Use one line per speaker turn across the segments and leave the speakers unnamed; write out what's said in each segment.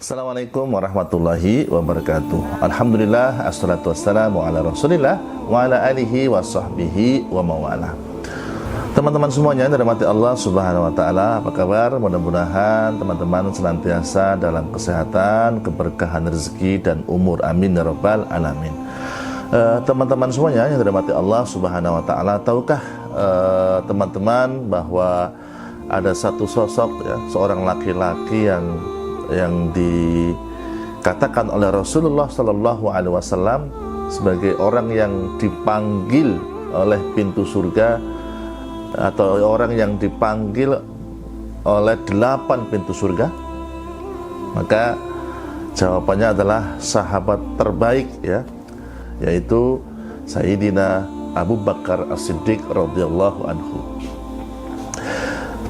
Assalamualaikum warahmatullahi wabarakatuh. Alhamdulillah, assalatu wassalamu ala rasulillah wa ala alihi wa sahbihi wa mawala. Teman-teman semuanya yang dirahmati Allah subhanahu wa ta'ala, apa kabar? Mudah-mudahan teman-teman senantiasa dalam kesehatan, keberkahan rezeki dan umur, amin ya rabbal alamin. Teman-teman semuanya yang dirahmati Allah subhanahu wa ta'ala, tahukah teman-teman bahwa ada satu sosok, ya, seorang laki-laki yang dikatakan oleh Rasulullah Sallallahu Alaihi Wasallam sebagai orang yang dipanggil oleh pintu surga, atau orang yang dipanggil oleh 8 pintu surga. Maka jawabannya adalah sahabat terbaik, ya, yaitu Sayyidina Abu Bakar As-Siddiq radhiyallahu anhu.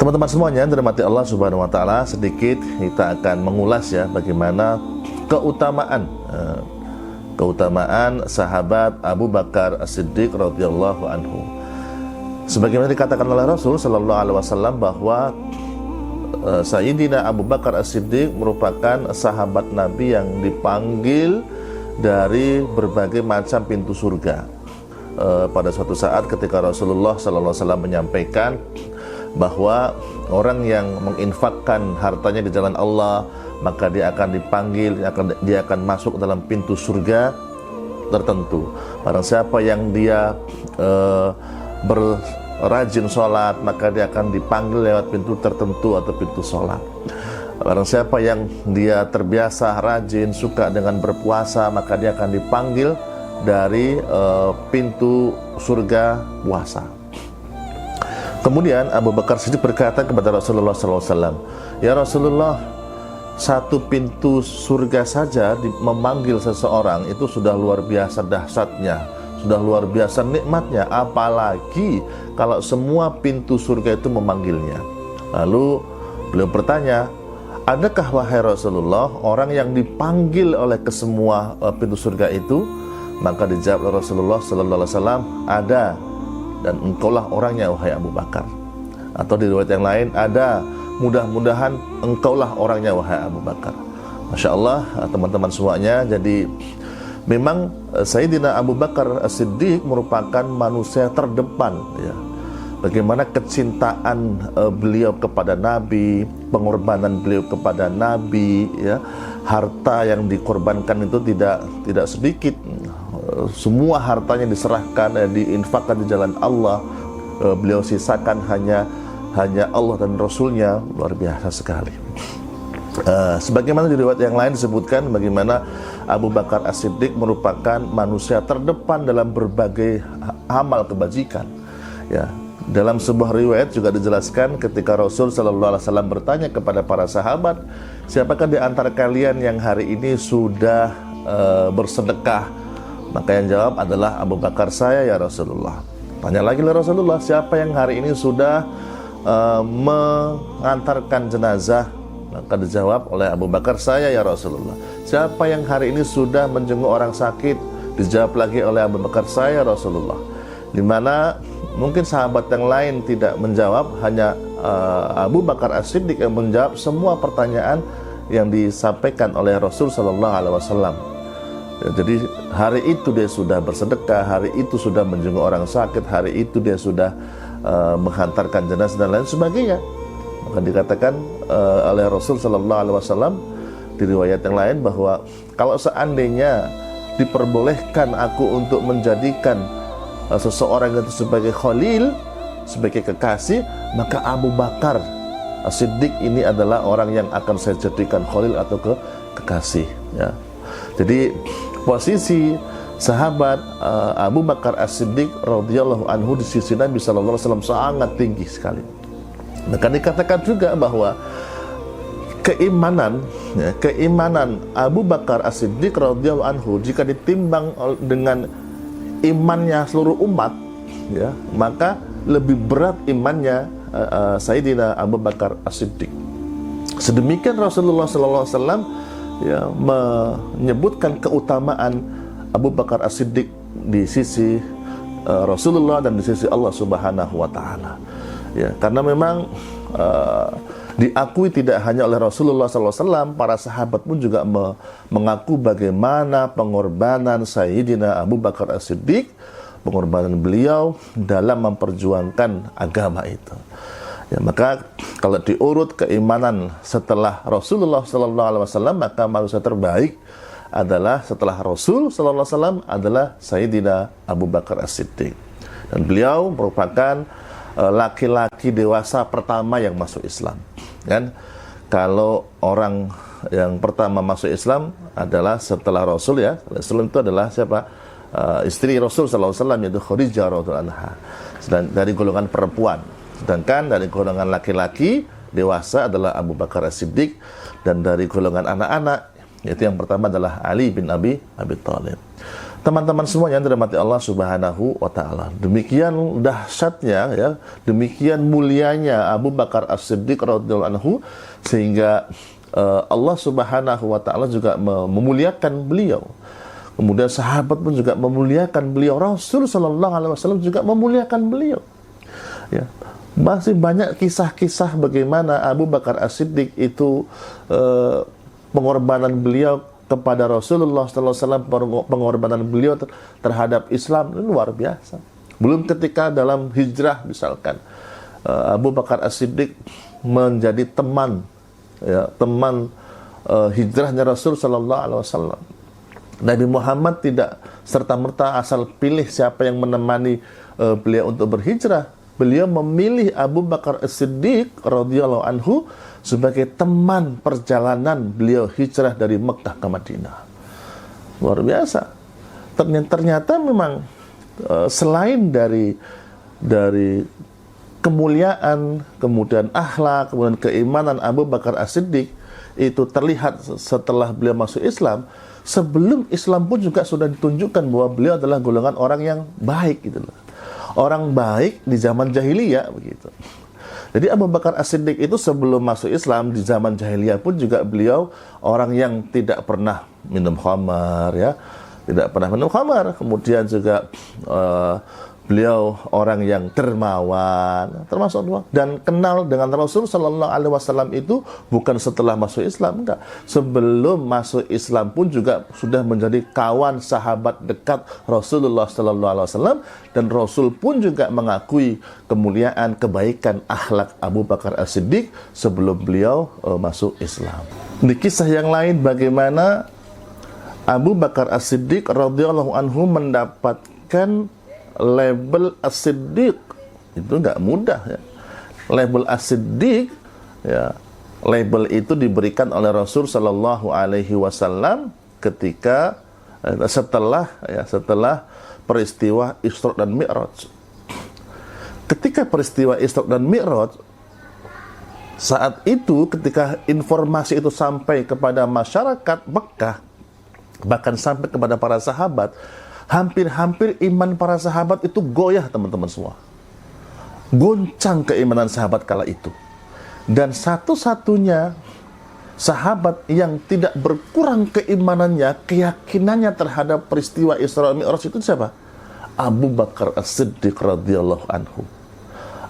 Teman-teman semuanya yang dirahmati Allah subhanahu wa ta'ala, sedikit kita akan mengulas, ya, bagaimana keutamaan sahabat Abu Bakar As-Siddiq radhiyallahu anhu. Sebagaimana dikatakan oleh Rasul sallallahu alaihi wasallam bahwa Sayyidina Abu Bakar As-Siddiq merupakan sahabat Nabi yang dipanggil dari berbagai macam pintu surga. Pada suatu saat ketika Rasulullah sallallahu alaihi wasallam menyampaikan bahwa orang yang menginfakkan hartanya di jalan Allah, maka dia akan dipanggil, dia akan masuk dalam pintu surga tertentu. Barang siapa yang dia berrajin sholat, maka dia akan dipanggil lewat pintu tertentu atau pintu sholat. Barang siapa yang dia terbiasa rajin, suka dengan berpuasa, maka dia akan dipanggil dari pintu surga puasa. Kemudian Abu Bakar Siddiq berkata kepada Rasulullah SAW, "Ya Rasulullah, satu pintu surga saja memanggil seseorang itu sudah luar biasa dahsyatnya, sudah luar biasa nikmatnya, apalagi kalau semua pintu surga itu memanggilnya." Lalu beliau bertanya, "Adakah wahai Rasulullah orang yang dipanggil oleh kesemua pintu surga itu?" Maka dijawab oleh Rasulullah SAW, "Ada, dan engkaulah orangnya wahai Abu Bakar." Atau di riwayat yang lain ada, "Mudah-mudahan engkaulah orangnya wahai Abu Bakar." Masya Allah, teman-teman semuanya. Jadi memang Sayyidina Abu Bakar As-Siddiq merupakan manusia terdepan, ya. Bagaimana kecintaan beliau kepada Nabi, pengorbanan beliau kepada Nabi, ya, harta yang dikorbankan itu tidak sedikit. Semua hartanya diserahkan, diinfakkan di jalan Allah. Beliau sisakan hanya Allah dan Rasulnya. Luar biasa sekali. Sebagaimana di riwayat yang lain disebutkan bagaimana Abu Bakar As-Siddiq merupakan manusia terdepan dalam berbagai amal kebajikan, ya. Dalam sebuah riwayat juga dijelaskan ketika Rasul sallallahu alaihi wasallam bertanya kepada para sahabat, "Siapakah di antara kalian yang hari ini sudah bersedekah?" Maka yang jawab adalah Abu Bakar, "Saya ya Rasulullah." Tanya lagi oleh Rasulullah, "Siapa yang hari ini sudah mengantarkan jenazah?" Maka dijawab oleh Abu Bakar, "Saya ya Rasulullah." "Siapa yang hari ini sudah menjenguk orang sakit?" Dijawab lagi oleh Abu Bakar, "Saya ya Rasulullah." Dimana mungkin sahabat yang lain tidak menjawab, hanya Abu Bakar As-Siddiq yang menjawab semua pertanyaan yang disampaikan oleh Rasul Sallallahu Alaihi Wasallam. Jadi hari itu dia sudah bersedekah, hari itu sudah menjenguk orang sakit, hari itu dia sudah menghantarkan jenazah dan lain sebagainya. Maka dikatakan oleh Rasul Sallallahu Alaihi Wasallam di riwayat yang lain bahwa kalau seandainya diperbolehkan aku untuk menjadikan seseorang itu sebagai khalil, sebagai kekasih, maka Abu Bakar As-Siddiq ini adalah orang yang akan saya jadikan khalil atau kekasih, ya. Jadi posisi sahabat Abu Bakar As-Siddiq radhiyallahu anhu di sisi Nabi sallallahu alaihi wasallam sangat tinggi sekali. Maka dikatakan juga bahwa keimanan Abu Bakar As-Siddiq radhiyallahu anhu jika ditimbang dengan imannya seluruh umat, ya, maka lebih berat imannya Sayyidina Abu Bakar As-Siddiq. Sedemikian Rasulullah sallallahu alaihi wasallam, ya, menyebutkan keutamaan Abu Bakar As-Siddiq di sisi Rasulullah dan di sisi Allah Subhanahu wa taala. Ya, karena memang Diakui tidak hanya oleh Rasulullah SAW, para sahabat pun juga mengaku bagaimana pengorbanan Sayyidina Abu Bakar As-Siddiq, pengorbanan beliau dalam memperjuangkan agama itu. Ya, maka kalau diurut keimanan setelah Rasulullah SAW, maka manusia terbaik adalah setelah Rasul SAW adalah Sayyidina Abu Bakar As-Siddiq. Dan beliau merupakan laki-laki dewasa pertama yang masuk Islam. Kan? Kalau orang yang pertama masuk Islam adalah setelah Rasul, ya. Rasul itu adalah siapa? Istri Rasul SAW, yaitu Khadijah radhiyallahu anha. Dari golongan perempuan. Sedangkan dari golongan laki-laki dewasa adalah Abu Bakar As-Siddiq, dan dari golongan anak-anak yaitu yang pertama adalah Ali bin Abi Thalib. Teman-teman semua yang dirahmati Allah Subhanahu wa taala, demikian dahsyatnya, ya, demikian mulianya Abu Bakar As-Siddiq radhiyallahu anhu, sehingga Allah Subhanahu wa taala juga memuliakan beliau. Kemudian sahabat pun juga memuliakan beliau, Rasul sallallahu alaihi wasallam juga memuliakan beliau. Ya. Masih banyak kisah-kisah bagaimana Abu Bakar As-Siddiq itu pengorbanan beliau kepada Rasulullah SAW, pengorbanan beliau terhadap Islam luar biasa. Belum ketika dalam hijrah misalkan, Abu Bakar As-Siddiq menjadi teman, ya, teman hijrahnya Rasul SAW. Nabi Muhammad tidak serta-merta asal pilih siapa yang menemani beliau untuk berhijrah. Beliau memilih Abu Bakar As-Siddiq radhiyallahu anhu sebagai teman perjalanan beliau hijrah dari Mekah ke Madinah. Luar biasa. Ternyata memang selain dari kemuliaan, kemudian akhlak, kemudian keimanan Abu Bakar As-Siddiq itu terlihat setelah beliau masuk Islam. Sebelum Islam pun juga sudah ditunjukkan bahwa beliau adalah golongan orang yang baik gitu loh. Orang baik di zaman jahiliyah begitu. Jadi Abu Bakar As-Siddiq itu sebelum masuk Islam di zaman jahiliyah pun juga beliau orang yang tidak pernah minum khamar, ya, tidak pernah minum khamar. Kemudian juga beliau orang yang dermawan, termasuk dan kenal dengan Rasul Sallallahu Alaihi Wasallam itu bukan setelah masuk Islam, enggak. Sebelum masuk Islam pun juga sudah menjadi kawan sahabat dekat Rasulullah Sallallahu Alaihi Wasallam, dan Rasul pun juga mengakui kemuliaan, kebaikan, akhlak Abu Bakar As-Siddiq sebelum beliau masuk Islam. Di kisah yang lain bagaimana Abu Bakar As-Siddiq radhiyallahu anhu mendapatkan label As-Siddiq. Itu nggak mudah, ya. Label As-Siddiq, ya, label itu diberikan oleh Rasul Sallallahu Alaihi Wasallam ketika setelah peristiwa Isra dan Mi'raj. Ketika peristiwa Isra dan Mi'raj, saat itu ketika informasi itu sampai kepada masyarakat Mekah, bahkan sampai kepada para sahabat, hampir-hampir iman para sahabat itu goyah, teman-teman semua. Goncang keimanan sahabat kala itu. Dan satu-satunya sahabat yang tidak berkurang keimanannya, keyakinannya terhadap peristiwa Isra Mi'raj itu siapa? Abu Bakar As-Siddiq radhiyallahu anhu.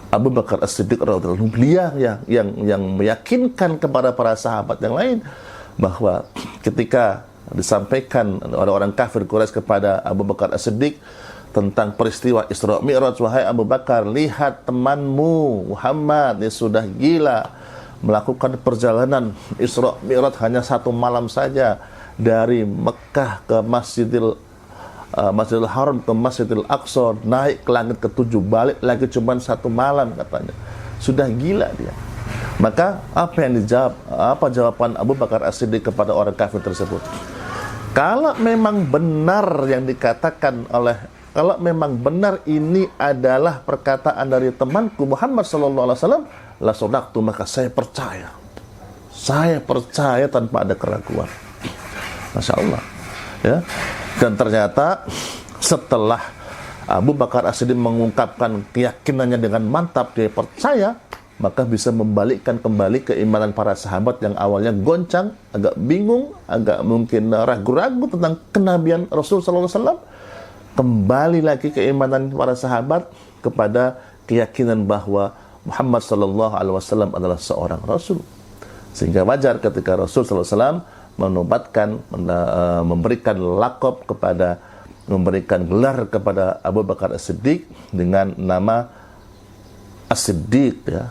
Abu Bakar As-Siddiq radhiyallahu anhu, beliau yang meyakinkan kepada para sahabat yang lain bahwa ketika disampaikan oleh orang kafir Quraisy kepada Abu Bakar As-Siddiq tentang peristiwa Isra Mi'raj, wahai Abu Bakar, lihat temanmu Muhammad, dia sudah gila, melakukan perjalanan Isra Mi'raj hanya satu malam saja dari Mekah ke Masjidil Haram ke Masjidil Aqsa, naik ke langit ke-7, balik lagi cuma satu malam katanya. Sudah gila dia. Maka apa yang dijawab? Apa jawaban Abu Bakar As-Siddiq kepada orang kafir tersebut? Kalau memang benar yang dikatakan kalau memang benar ini adalah perkataan dari temanku Muhammad sallallahu alaihi wasallam, la sadaqtu, maka saya percaya. Saya percaya tanpa ada keraguan. Masya Allah. Ya. Dan ternyata setelah Abu Bakar As-Siddiq mengungkapkan keyakinannya dengan mantap, dia percaya, maka bisa membalikkan kembali keimanan para sahabat yang awalnya goncang, agak bingung, agak mungkin ragu-ragu tentang kenabian Rasul sallallahu alaihi wasallam. Kembali lagi keimanan para sahabat kepada keyakinan bahwa Muhammad sallallahu alaihi wasallam adalah seorang rasul. Sehingga wajar ketika Rasul sallallahu alaihi wasallam menobatkan, memberikan lakop kepada, memberikan gelar kepada Abu Bakar As-Siddiq dengan nama As-Siddiq, ya,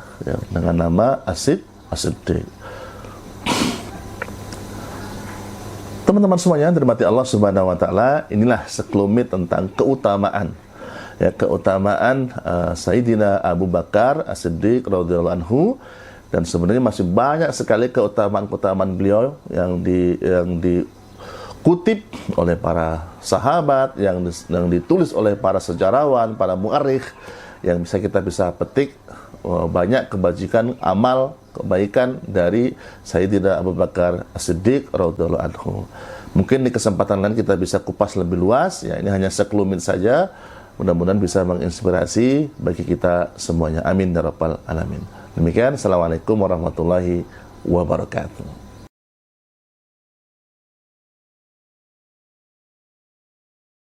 dengan nama As-Siddiq. Teman-teman semuanya, dirahmati Allah Subhanahu wa taala, inilah sekelumit tentang keutamaan, ya, keutamaan Sayyidina Abu Bakar As-Siddiq radhiyallahu anhu. Dan sebenarnya masih banyak sekali keutamaan-keutamaan beliau yang dikutip oleh para sahabat, yang ditulis oleh para sejarawan, para mu'arikh, yang kita bisa petik banyak kebajikan, amal kebaikan dari Sayyidina Abu Bakar As-Siddiq radhiyallahu anhu. Mungkin di kesempatan lain kita bisa kupas lebih luas, ya, ini hanya sekelumit saja. Mudah-mudahan bisa menginspirasi bagi kita semuanya. Amin ya rabbal alamin. Demikian, assalamualaikum warahmatullahi wabarakatuh.